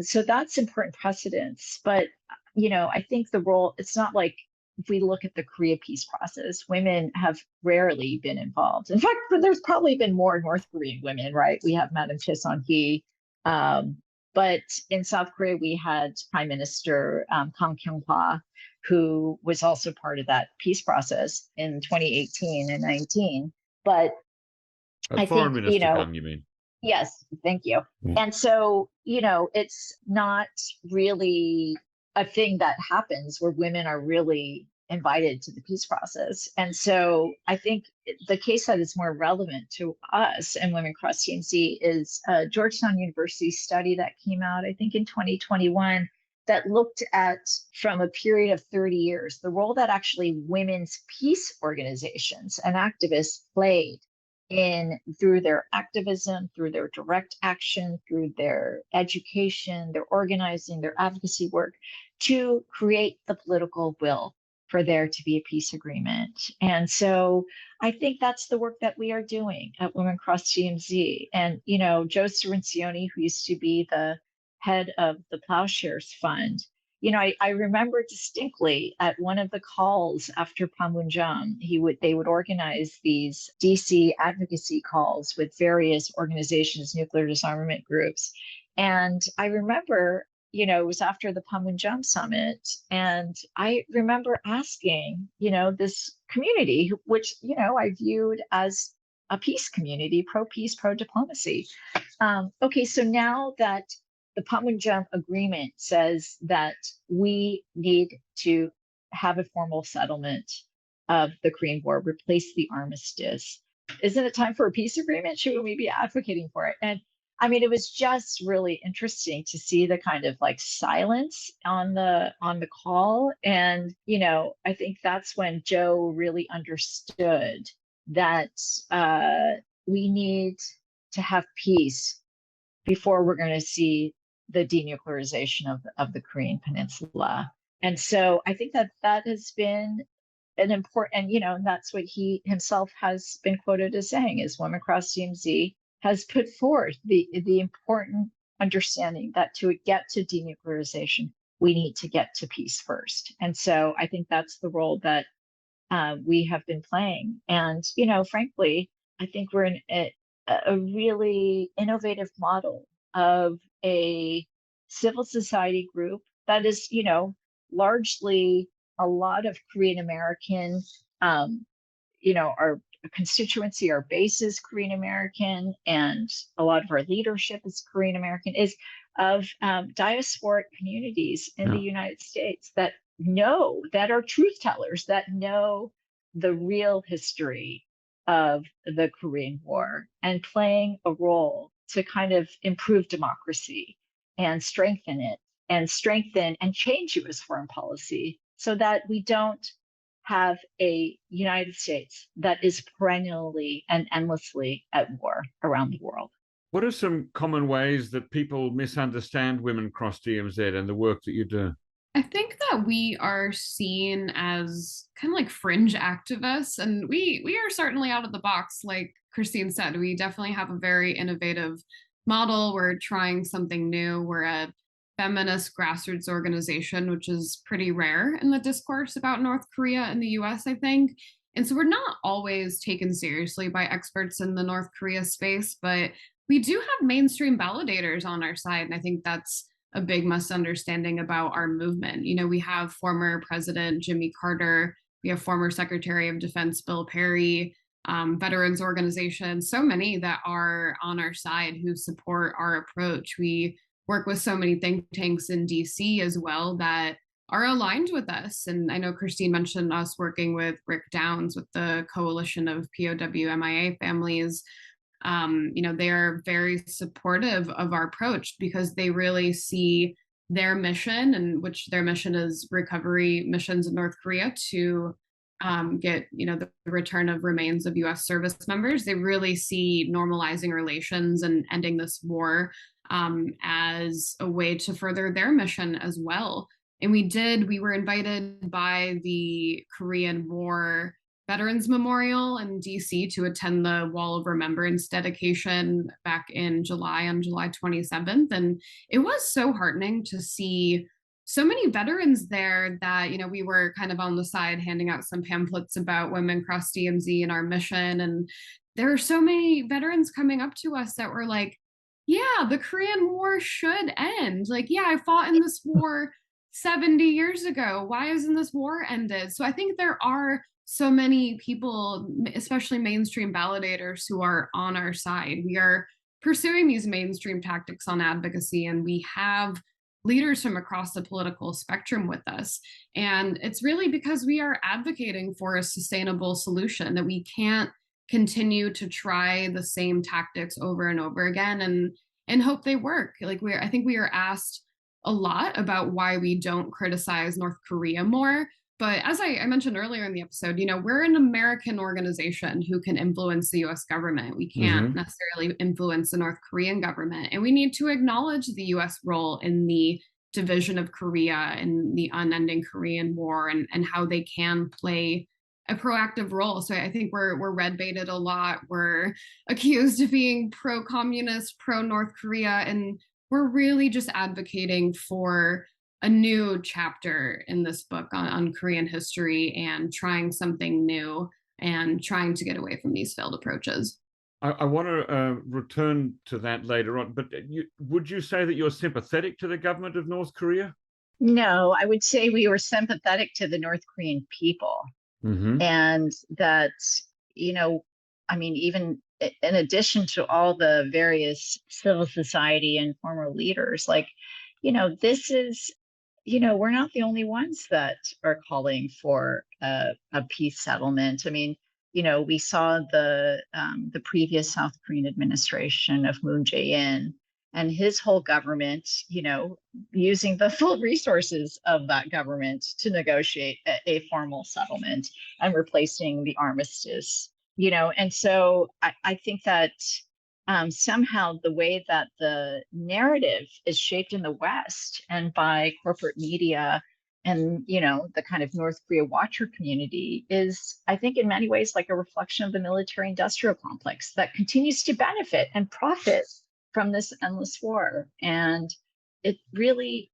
So that's important precedence. But, I think the role, it's not like if we look at the Korea peace process, women have rarely been involved. In fact, there's probably been more North Korean women, right? We have Madam Choi Son-hee. But in South Korea, we had Prime Minister Kang Kyung-hwa, who was also part of that peace process in 2018 and 19. But I Foreign think, Minister Kang, you mean? yes, thank you. And so, it's not really a thing that happens where women are really invited to the peace process. And so I think the case that is more relevant to us and Women Cross DMZ is a Georgetown University study that came out, I think, in 2021 that looked at, from a period of 30 years, the role that actually women's peace organizations and activists played through their activism, through their direct action, through their education, their organizing, their advocacy work, to create the political will for there to be a peace agreement. And so I think that's the work that we are doing at Women Cross DMZ. And, Joe Cirincione, who used to be the head of the Plowshares Fund, I remember distinctly at one of the calls after Panmunjom, they would organize these DC advocacy calls with various organizations, nuclear disarmament groups. And I remember, it was after the Panmunjom summit, and I remember asking, this community, which, I viewed as a peace community, pro-peace, pro-diplomacy. Okay, so now that the Panmunjom Agreement says that we need to have a formal settlement of the Korean War, replace the armistice. Isn't it time for a peace agreement? Should we be advocating for it? And I mean, it was just really interesting to see the kind of like silence on the call. And, I think that's when Joe really understood that we need to have peace before we're going to see the denuclearization of the Korean Peninsula. And so I think that has been an important, and that's what he himself has been quoted as saying, is Women Cross DMZ has put forth the important understanding that to get to denuclearization, we need to get to peace first. And so I think that's the role that we have been playing. And, frankly, I think we're in a really innovative model of a civil society group that is, largely a lot of Korean American, our constituency, our base is Korean American, and a lot of our leadership is Korean American, is of diasporic communities in the United States that are truth tellers, that know the real history of the Korean War, and playing a role to kind of improve democracy and strengthen it, and strengthen and change US foreign policy so that we don't have a United States that is perennially and endlessly at war around the world. What are some common ways that people misunderstand Women Cross DMZ and the work that you do? I think that we are seen as kind of like fringe activists, and we are certainly out of the box. Like Christine said, we definitely have a very innovative model. We're trying something new. We're a feminist grassroots organization, which is pretty rare in the discourse about North Korea in the US, I think. And so we're not always taken seriously by experts in the North Korea space, but we do have mainstream validators on our side. And I think that's a big misunderstanding about our movement. We have former President Jimmy Carter, we have former Secretary of Defense Bill Perry, veterans organizations, so many that are on our side who support our approach. We work with so many think tanks in DC as well that are aligned with us. And I know Christine mentioned us working with Rick Downs with the Coalition of POW MIA Families. They are very supportive of our approach because they really see their mission, and which their mission is recovery missions in North Korea to get, the return of remains of U.S. service members. They really see normalizing relations and ending this war as a way to further their mission as well. And we were invited by the Korean War Veterans Memorial in DC to attend the Wall of Remembrance dedication back in July, on July 27th. And it was so heartening to see so many veterans there that, we were kind of on the side handing out some pamphlets about Women Cross DMZ and our mission. And there are so many veterans coming up to us that were like, yeah, the Korean War should end. Like, yeah, I fought in this war 70 years ago. Why isn't this war ended? So I think there are so many people, especially mainstream validators, who are on our side. We are pursuing these mainstream tactics on advocacy, and we have leaders from across the political spectrum with us. And it's really because we are advocating for a sustainable solution, that we can't continue to try the same tactics over and over again and hope they work. I think we are asked a lot about why we don't criticize North Korea more. But as I mentioned earlier in the episode, we're an American organization who can influence the US government. We can't necessarily influence the North Korean government. And we need to acknowledge the US role in the division of Korea and the unending Korean War, and how they can play a proactive role. So I think we're red baited a lot. We're accused of being pro-communist, pro-North Korea, and we're really just advocating for a new chapter in this book on Korean history, and trying something new and trying to get away from these failed approaches. I want to return to that later on, but would you say that you're sympathetic to the government of North Korea? No, I would say we were sympathetic to the North Korean people. And that, even in addition to all the various civil society and former leaders, this is, we're not the only ones that are calling for a peace settlement. We saw the previous South Korean administration of Moon Jae-in and his whole government, using the full resources of that government to negotiate a formal settlement and replacing the armistice. And so I think that somehow the way that the narrative is shaped in the West and by corporate media and, the kind of North Korea watcher community is, I think, in many ways like a reflection of the military industrial complex that continues to benefit and profit from this endless war. And it really,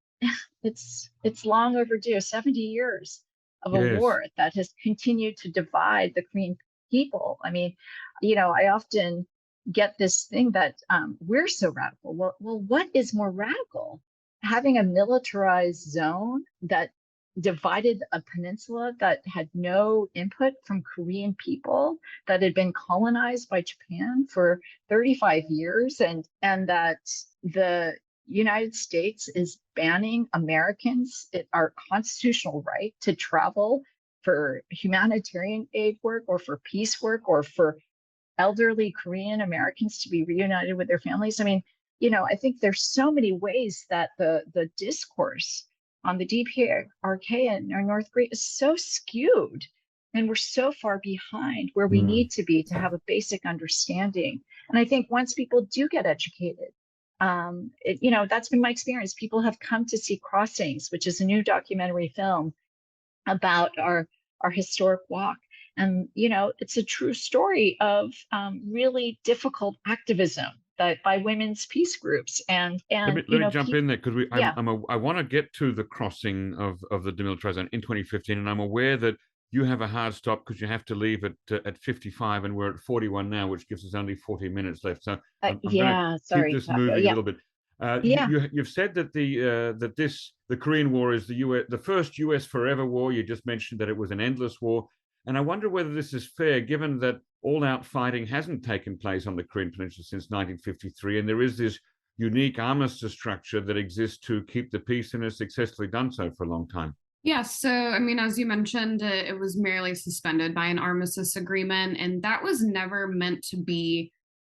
it's long overdue, 70 years of a war that has continued to divide the Korean people. I often get this thing that we're so radical. Well, what is more radical? Having a militarized zone that divided a peninsula that had no input from Korean people, that had been colonized by Japan for 35 years, and that the United States is banning Americans, our constitutional right to travel for humanitarian aid work or for peace work or for elderly Korean Americans to be reunited with their families. I think there's so many ways that the discourse on the DPRK and North Korea is so skewed, and we're so far behind where we need to be to have a basic understanding. And I think once people do get educated, that's been my experience. People have come to see Crossings, which is a new documentary film about our historic walk. And, it's a true story of really difficult activism that by women's peace groups. And let me jump in there, because I want to get to the crossing of the demilitarized zone in 2015, and I'm aware that you have a hard stop because you have to leave at 55, and we're at 41 now, which gives us only 40 minutes left. So I'm going to keep this moving a little bit. You've said that the Korean War is the first US forever war. You just mentioned that it was an endless war. And I wonder whether this is fair, given that all-out fighting hasn't taken place on the Korean Peninsula since 1953, and there is this unique armistice structure that exists to keep the peace and has successfully done so for a long time. Yeah, so as you mentioned, it was merely suspended by an armistice agreement, and that was never meant to be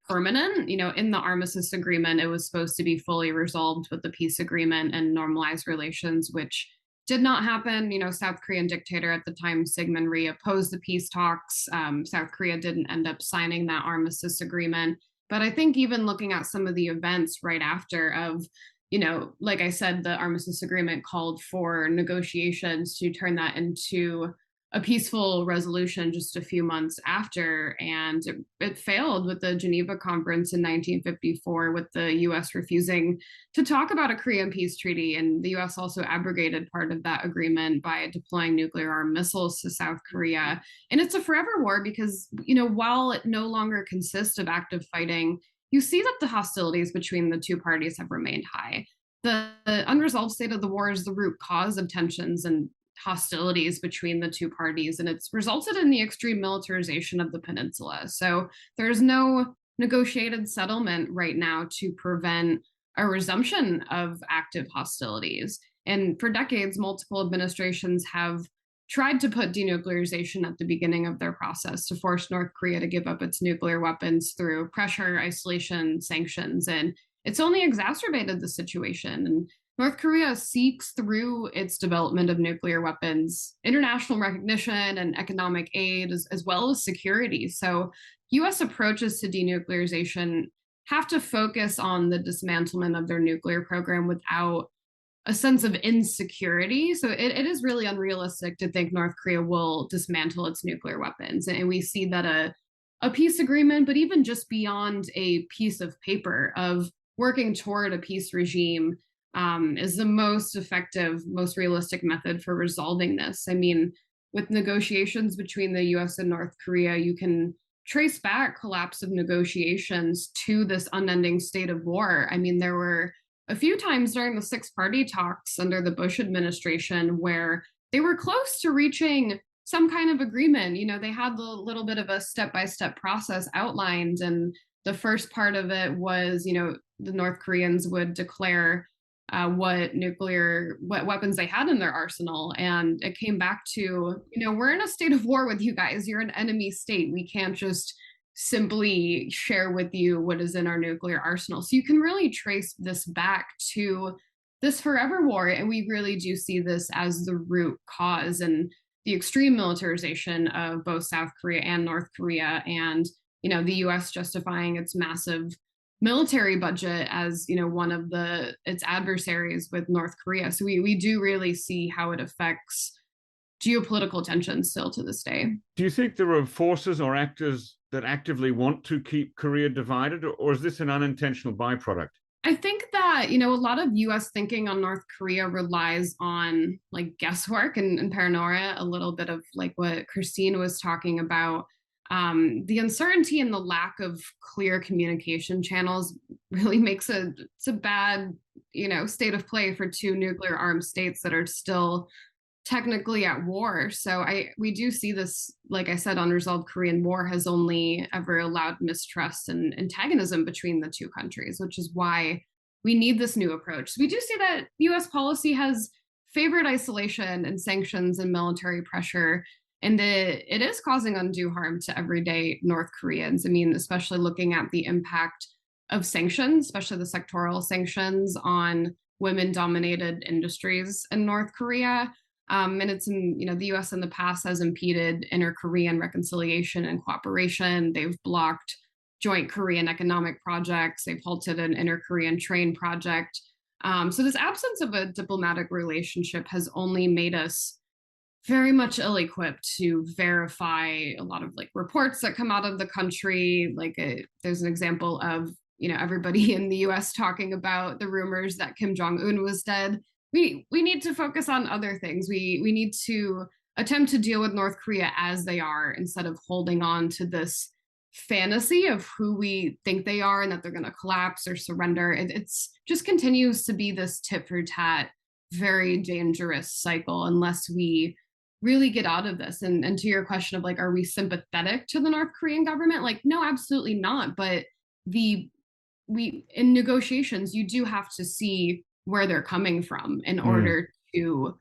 permanent. In the armistice agreement, it was supposed to be fully resolved with the peace agreement and normalized relations, which did not happen. South Korean dictator at the time, Syngman Rhee, opposed the peace talks. South Korea didn't end up signing that armistice agreement. But I think even looking at some of the events right after of, like I said, the armistice agreement called for negotiations to turn that into a peaceful resolution just a few months after, and it failed with the Geneva Conference in 1954, with the U.S. refusing to talk about a Korean peace treaty. And the U.S. also abrogated part of that agreement by deploying nuclear armed missiles to South Korea. And it's a forever war because, while it no longer consists of active fighting, you see that the hostilities between the two parties have remained high. The unresolved state of the war is the root cause of tensions and hostilities between the two parties, and it's resulted in the extreme militarization of the peninsula. So there's no negotiated settlement right now to prevent a resumption of active hostilities. And for decades, multiple administrations have tried to put denuclearization at the beginning of their process to force North Korea to give up its nuclear weapons through pressure, isolation, sanctions, and it's only exacerbated the situation. And North Korea seeks, through its development of nuclear weapons, international recognition and economic aid, as well as security. So U.S. approaches to denuclearization have to focus on the dismantlement of their nuclear program without a sense of insecurity. So it is really unrealistic to think North Korea will dismantle its nuclear weapons. And we see that a peace agreement, but even just beyond a piece of paper, of working toward a peace regime, is the most effective, most realistic method for resolving this. I mean, with negotiations between the US and North Korea, you can trace back collapse of negotiations to this unending state of war. I mean, there were a few times during the six-party talks under the Bush administration where they were close to reaching some kind of agreement. They had a little bit of a step-by-step process outlined, and the first part of it was, the North Koreans would declare what weapons they had in their arsenal. And it came back to, we're in a state of war with you guys. You're an enemy state. We can't just simply share with you what is in our nuclear arsenal. So you can really trace this back to this forever war. And we really do see this as the root cause and the extreme militarization of both South Korea and North Korea. And, the US justifying its massive military budget as one of its adversaries with North Korea. So we do really see how it affects geopolitical tensions still to this day. Do you think there are forces or actors that actively want to keep Korea divided, or is this an unintentional byproduct? I think that, a lot of US thinking on North Korea relies on like guesswork and paranoia, a little bit of like what Christine was talking about. The uncertainty and the lack of clear communication channels really makes it's a bad, state of play for two nuclear armed states that are still technically at war. So we do see this, like I said, unresolved Korean War has only ever allowed mistrust and antagonism between the two countries, which is why we need this new approach. So we do see that US policy has favored isolation and sanctions and military pressure, and it is causing undue harm to everyday North Koreans. I mean, especially looking at the impact of sanctions, especially the sectoral sanctions on women-dominated industries in North Korea. And it's the US in the past has impeded inter-Korean reconciliation and cooperation. They've blocked joint Korean economic projects. They've halted an inter-Korean train project. So this absence of a diplomatic relationship has only made us very much ill-equipped to verify a lot of like reports that come out of the country. Like there's an example of, everybody in the US talking about the rumors that Kim Jong Un was dead. We need to focus on other things. We need to attempt to deal with North Korea as they are, instead of holding on to this fantasy of who we think they are and that they're going to collapse or surrender. It's just continues to be this tit for tat, very dangerous cycle unless we really get out of this. And to your question of like, are we sympathetic to the North Korean government? Like, no, absolutely not. But in negotiations, you do have to see where they're coming from in order to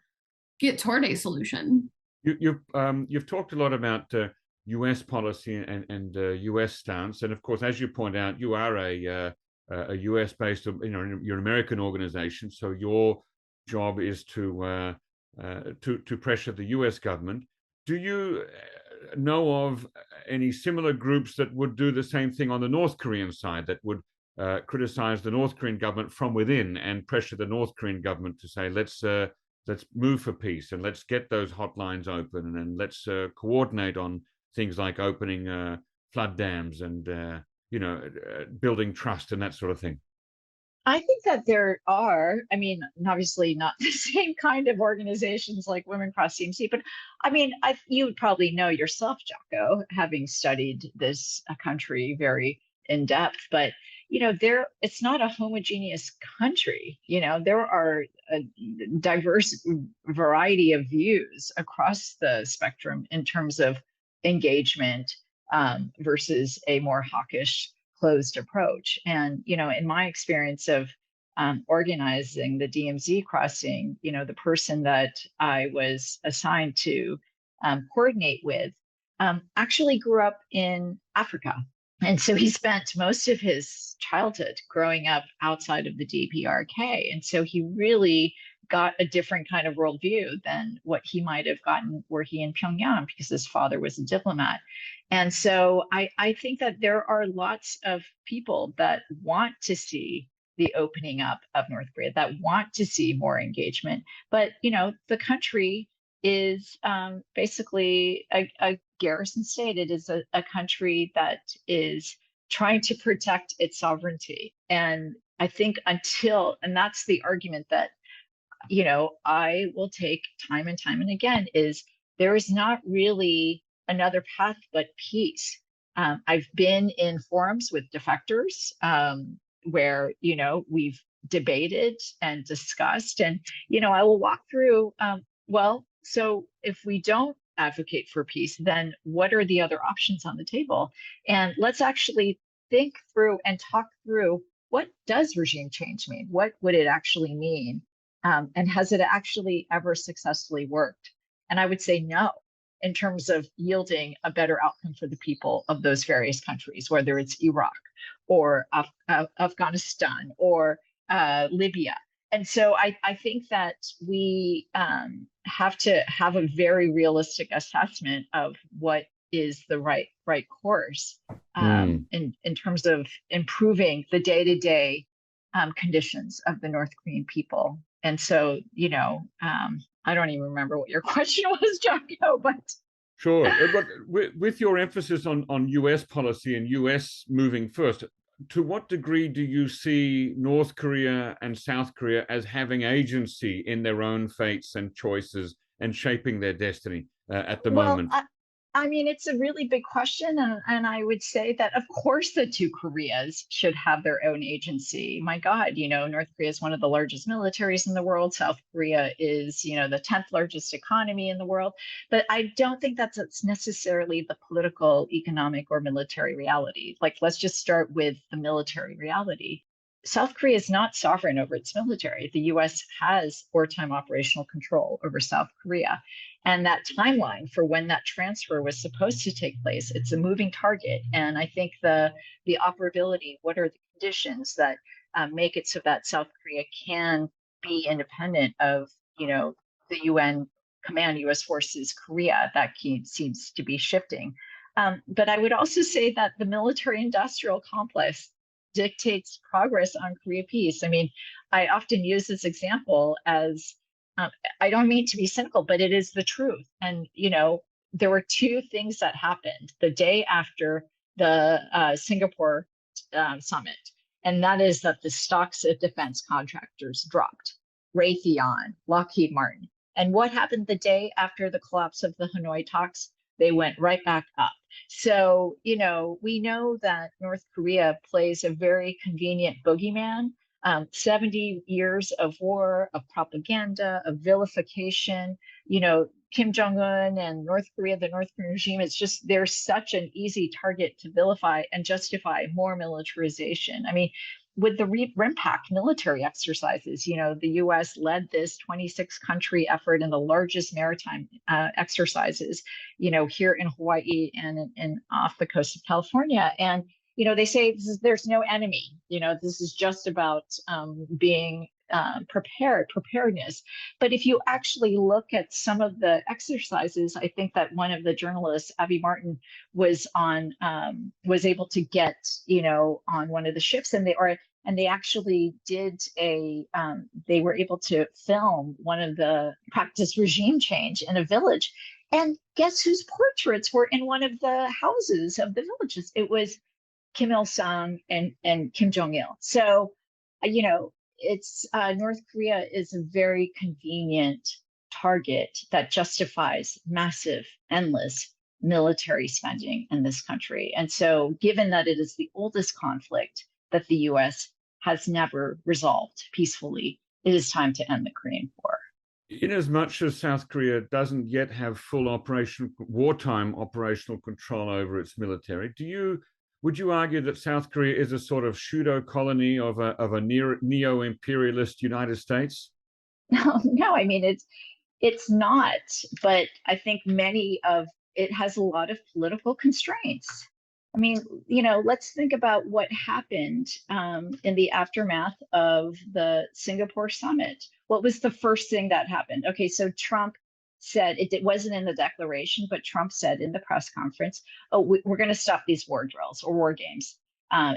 get toward a solution. You've talked a lot about U.S. policy and U.S. stance. And of course, as you point out, you are a U.S.-based, you're an American organization, so your job is to pressure the U.S. government. Do you know of any similar groups that would do the same thing on the North Korean side, that would criticize the North Korean government from within and pressure the North Korean government to say, let's move for peace and let's get those hotlines open and let's coordinate on things like opening flood dams and building trust and that sort of thing? I think that there are, I mean, obviously not the same kind of organizations like Women Cross DMZ, but I mean, you would probably know yourself, Jocko, having studied this country very in depth, but it's not a homogeneous country. There are a diverse variety of views across the spectrum in terms of engagement versus a more hawkish, closed approach. And in my experience of organizing the DMZ crossing, the person that I was assigned to coordinate with actually grew up in Africa. And so he spent most of his childhood growing up outside of the DPRK. And so he really got a different kind of worldview than what he might have gotten were he in Pyongyang, because his father was a diplomat. And so I think that there are lots of people that want to see the opening up of North Korea, that want to see more engagement. But, the country is basically a garrison state. It is a country that is trying to protect its sovereignty. And I think and that's the argument that, I will take time and time and again, is there is not really another path but peace. I've been in forums with defectors where, we've debated and discussed, and, I will walk through, so if we don't advocate for peace, then what are the other options on the table? And let's actually think through and talk through, what does regime change mean? What would it actually mean? And has it actually ever successfully worked? And I would say no, in terms of yielding a better outcome for the people of those various countries, whether it's Iraq or Afghanistan or Libya. And so I think that we have to have a very realistic assessment of what is the right course in terms of improving the day-to-day conditions of the North Korean people. And so, I don't even remember what your question was, Jocko, but. Sure. But with your emphasis on US policy and US moving first, to what degree do you see North Korea and South Korea as having agency in their own fates and choices and shaping their destiny at the moment? I mean, it's a really big question. And I would say that, of course, the two Koreas should have their own agency. My God, North Korea is one of the largest militaries in the world. South Korea is, the 10th largest economy in the world. But I don't think that's necessarily the political, economic, or military reality. Like, let's just start with the military reality. South Korea is not sovereign over its military. The US has wartime operational control over South Korea. And that timeline for when that transfer was supposed to take place, it's a moving target. And I think the operability, what are the conditions that make it so that South Korea can be independent of, the UN Command US Forces Korea, that seems to be shifting. But I would also say that the military-industrial complex dictates progress on Korea peace. I mean, I often use this example as, I don't mean to be cynical, but it is the truth. And, there were two things that happened the day after the Singapore summit. And that is that the stocks of defense contractors dropped, Raytheon, Lockheed Martin. And what happened the day after the collapse of the Hanoi talks? They went right back up. So, we know that North Korea plays a very convenient boogeyman. 70 years of war, of propaganda, of vilification, Kim Jong Un and North Korea, the North Korean regime, it's just, they're such an easy target to vilify and justify more militarization. I mean, with the RIMPAC military exercises. You know, the U.S. led this 26-country effort in the largest maritime exercises, you know, here in Hawaii and off the coast of California. And, you know, they say there's no enemy. You know, this is just about being preparedness. But if you actually look at some of the exercises, I think that one of the journalists, Abby Martin, was able to get, you know, on one of the ships, and they actually did they were able to film one of the practice regime change in a village. And guess whose portraits were in one of the houses of the villages? It was Kim Il-sung and Kim Jong Un. So, you know, it's North Korea is a very convenient target that justifies massive, endless military spending in this country. And so, given that it is the oldest conflict that the U.S. has never resolved peacefully, it is time to end the Korean War. In as much as South Korea doesn't yet have full wartime operational control over its military, would you argue that South Korea is a sort of pseudo-colony of a neo-imperialist United States? No, I mean, it's not, but I think it has a lot of political constraints. I mean, you know, let's think about what happened in the aftermath of the Singapore summit. What was the first thing that happened? Okay, so Trump said, it wasn't in the declaration, but Trump said in the press conference, oh, we're going to stop these war drills or war games.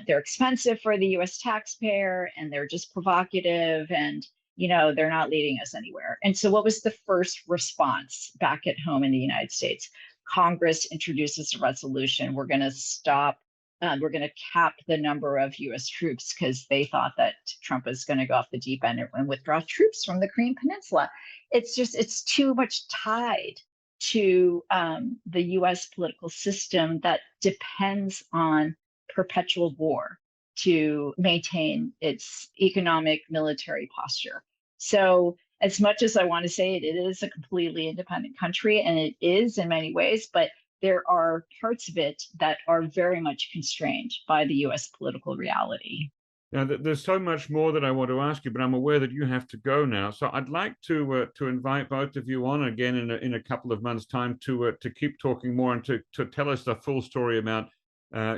They're expensive for the US taxpayer, and they're just provocative, and, you know, they're not leading us anywhere. And so what was the first response back at home in the United States? Congress introduces a resolution. We're going to stop, we're going to cap the number of US troops, because they thought that Trump was going to go off the deep end and withdraw troops from the Korean Peninsula. It's too much tied to the US political system that depends on perpetual war to maintain its economic military posture. So as much as I want to say it is a completely independent country, and it is in many ways, but there are parts of it that are very much constrained by the US political reality. Now, there's so much more that I want to ask you, but I'm aware that you have to go now. So I'd like to invite both of you on again in a couple of months' time to keep talking more and to tell us the full story about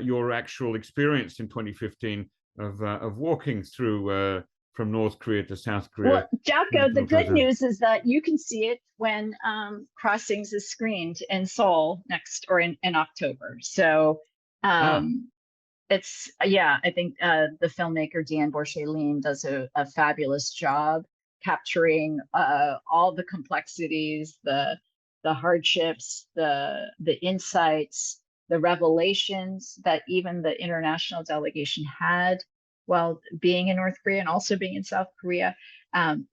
your actual experience in 2015 of walking through from North Korea to South Korea. Well, Jacko, the good news is that you can see it when Crossings is screened in Seoul in October. So it's, I think the filmmaker Deanne Borchelin does a fabulous job capturing all the complexities, the hardships, the insights, the revelations that even the international delegation had while being in North Korea and also being in South Korea.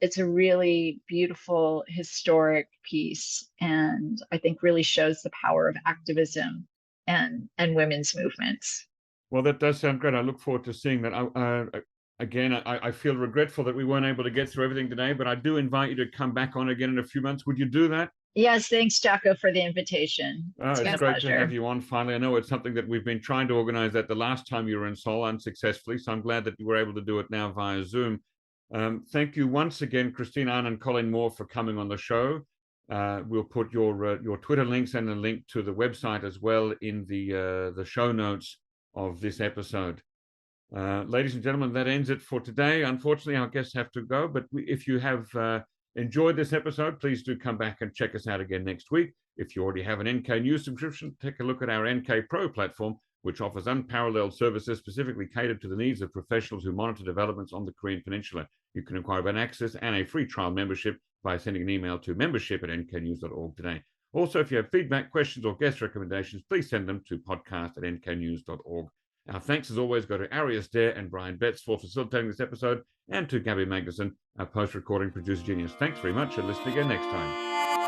It's a really beautiful historic piece, and I think really shows the power of activism and women's movements. Well, that does sound great. I look forward to seeing that. Again, I feel regretful that we weren't able to get through everything today, but I do invite you to come back on again in a few months. Would you do that? Yes, thanks, Jacko, for the invitation. It's great to have you on finally. I know it's something that we've been trying to organize that the last time you were in Seoul unsuccessfully, so I'm glad that you were able to do it now via Zoom. Thank you once again, Christine Ahn and Colleen Moore, for coming on the show. We'll put your Twitter links and a link to the website as well in the show notes of this episode. Ladies and gentlemen, that ends it for today. Unfortunately, our guests have to go, but if you have enjoyed this episode, please do come back and check us out again next week. If you already have an NK News subscription, take a look at our NK Pro platform, which offers unparalleled services specifically catered to the needs of professionals who monitor developments on the Korean Peninsula. You can inquire about access and a free trial membership by sending an email to membership@nknews.org today. Also, if you have feedback, questions, or guest recommendations, please send them to podcast@nknews.org. Our thanks, as always, go to Arius Dare and Brian Betts for facilitating this episode, and to Gabby Magnuson, our post-recording producer genius. Thanks very much, and listen again next time.